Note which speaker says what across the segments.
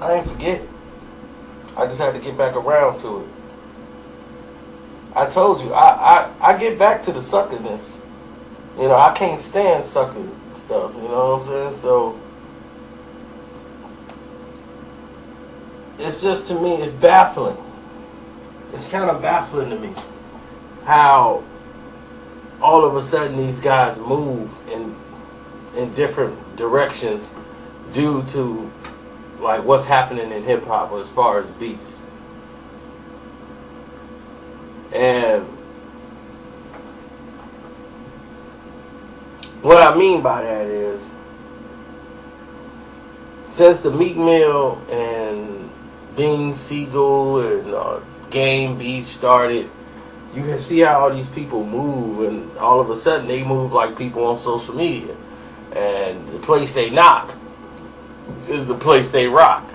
Speaker 1: I ain't forget. I just had to get back around to it. I told you, I get back to the suckerness. You know, I can't stand sucker stuff, you know what I'm saying? So, it's just, to me, it's baffling. It's kind of baffling to me how all of a sudden these guys move in different directions due to like what's happening in hip hop as far as beats. And what I mean by that is, since the Meek Mill and Beanie, Sigel and Game Beat started, you can see how all these people move, and all of a sudden they move like people on social media. And the place they knock is the place they rock.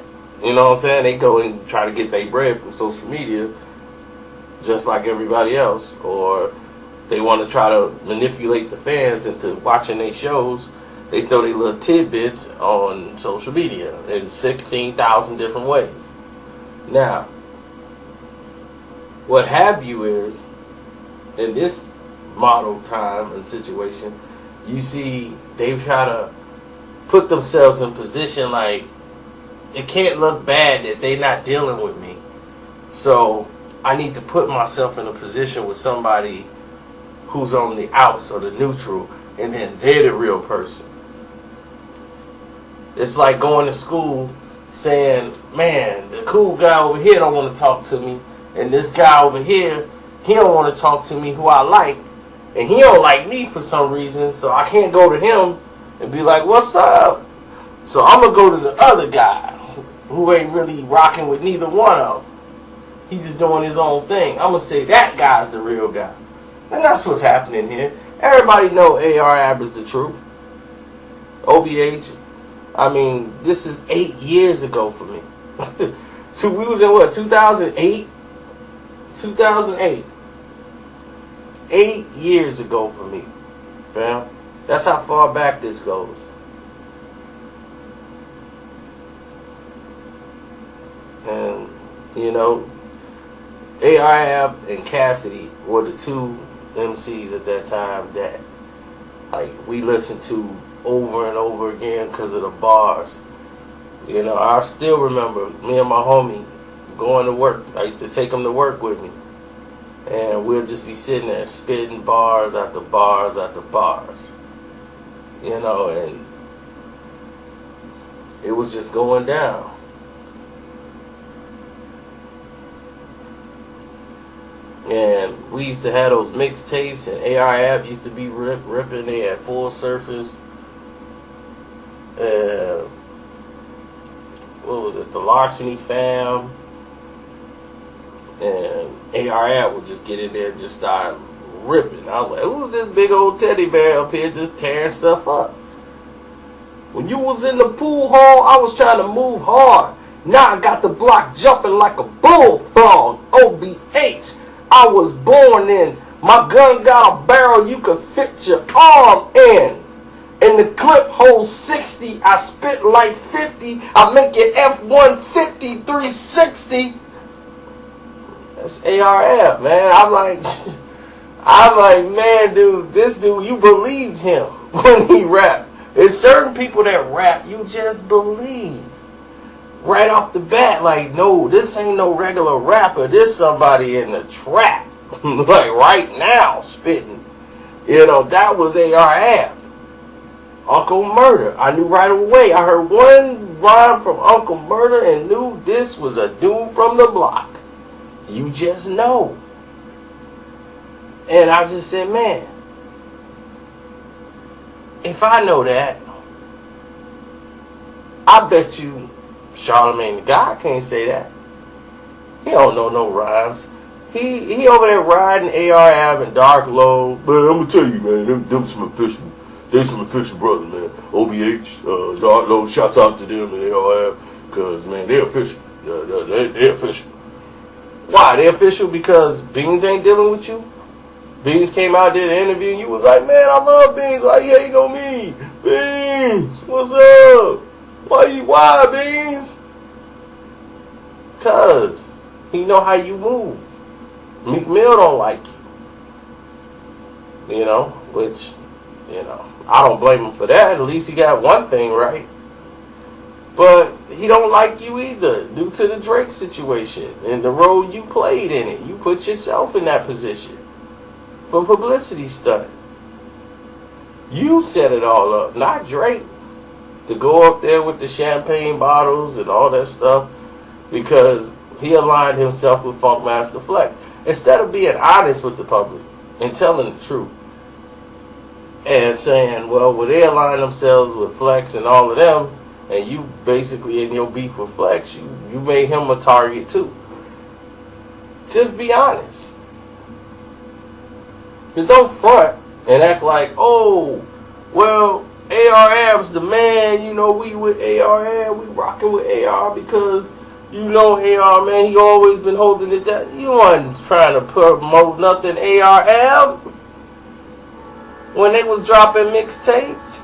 Speaker 1: You know what I'm saying? They go and try to get their bread from social media just like everybody else. Or they want to try to manipulate the fans into watching their shows. They throw their little tidbits on social media in 16,000 different ways. Now, what have you is, in this model time and situation, you see they try to put themselves in position like it can't look bad that they're not dealing with me. So I need to put myself in a position with somebody who's on the outs or the neutral, and then they're the real person. It's like going to school saying, man, the cool guy over here don't want to talk to me, and this guy over here, he don't want to talk to me who I like, and he don't like me for some reason, so I can't go to him and be like, what's up? So I'm going to go to the other guy who ain't really rocking with neither one of them. He's just doing his own thing. I'm going to say that guy's the real guy. And that's what's happening here. Everybody know AR-Ab is the truth. OBH, I mean, this is 8 years ago for me. So we was in what, 2008? 2008. 8 years ago for me, fam. That's how far back this goes. And, you know, AR-Ab and Cassidy were the two MCs at that time that, like, we listened to over and over again because of the bars. You know, I still remember me and my homie going to work. I used to take him to work with me. And we'll just be sitting there spitting bars after bars after bars. You know, and it was just going down. And we used to have those mixtapes, and AR-Ab used to be ripping. They had Full Surface. What was it? The Larceny Fam. And AR-Ab would just get in there and just start ripping. I was like, who's this big old teddy bear up here just tearing stuff up? When you was in the pool hall, I was trying to move hard. Now I got the block jumping like a bulldog. OBH. I was born in. My gun got a barrel you can fit your arm in. And the clip holds 60. I spit like 50. I make it F-150 360. That's AR-Ab, man. I'm like, man, dude, this dude, you believed him when he rapped. There's certain people that rap, you just believe. Right off the bat, like, no, this ain't no regular rapper. This somebody in the trap. Like, right now, spitting. You know, that was AR-Ab. Uncle Murder. I knew right away. I heard one rhyme from Uncle Murder and knew this was a dude from the block. You just know. And I just said, man, if I know that, I bet you Charlamange the guy can't say that. He don't know no rhymes. He over there riding AR-Ab and Dark Low. Man, I'm gonna tell you, man, them some official. They some official brothers, man. OBH, Dark Low, shouts out to them and AR-Ab, because, man, they're official. They're official. Why? They official because Beans ain't dealing with you? Beans came out there to interview and you was like, man, I love Beans. Why you hating on me? Beans, what's up? Why, Beans? Cause he know how you move. Meek Mill don't like you. Which, I don't blame him for that. At least he got one thing right. But he don't like you either, due to the Drake situation and the role you played in it. You put yourself in that position for publicity stunt. You set it all up, not Drake, to go up there with the champagne bottles and all that stuff, because he aligned himself with Funkmaster Flex. Instead of being honest with the public and telling the truth and saying, well, they align themselves with Flex and all of them, and you basically in your beef with Flex, you made him a target too. Just be honest. And don't front and act like, oh, well, AR-Ab's the man, we with AR-Ab, we rocking with AR because, AR, man, he always been holding it down. You wasn't trying to promote nothing AR-Ab when they was dropping mixtapes.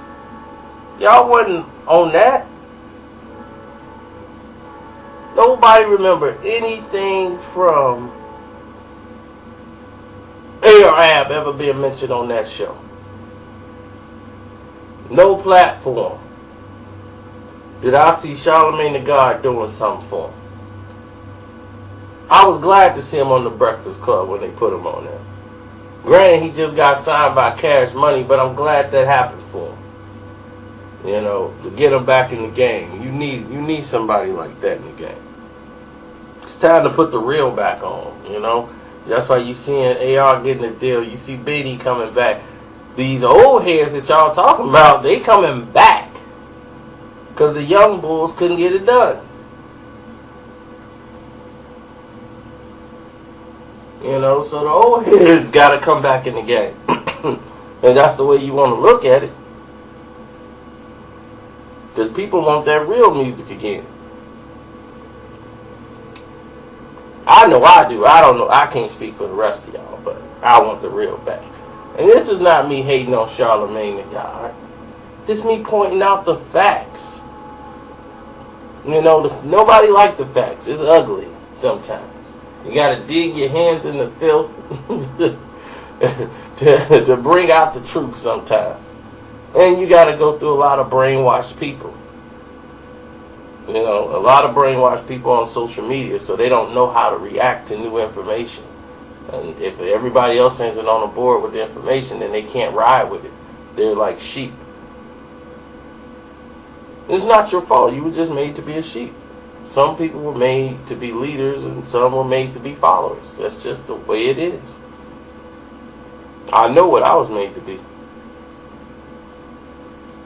Speaker 1: Y'all wasn't on that. Nobody remember anything from AR-Ab ever being mentioned on that show. No platform did I see Charlamagne the God doing something for him. I was glad to see him on the Breakfast Club when they put him on there. Granted, he just got signed by Cash Money, but I'm glad that happened for him. To get him back in the game. You need somebody like that in the game. It's time to put the real back on, That's why you seeing AR getting a deal. You see Beanie coming back. These old heads that y'all talking about, they coming back. Because the young bulls couldn't get it done. So the old heads got to come back in the game. And that's the way you want to look at it. Because people want that real music again. I know I do. I don't know. I can't speak for the rest of y'all, but I want the real back. And this is not me hating on Charlamagne the God. This is me pointing out the facts. Nobody like the facts. It's ugly sometimes. You got to dig your hands in the filth to bring out the truth sometimes. And you got to go through a lot of brainwashed people. A lot of brainwashed people on social media, so they don't know how to react to new information. And if everybody else isn't on the board with the information, then they can't ride with it. They're like sheep. It's not your fault. You were just made to be a sheep. Some people were made to be leaders, and some were made to be followers. That's just the way it is. I know what I was made to be.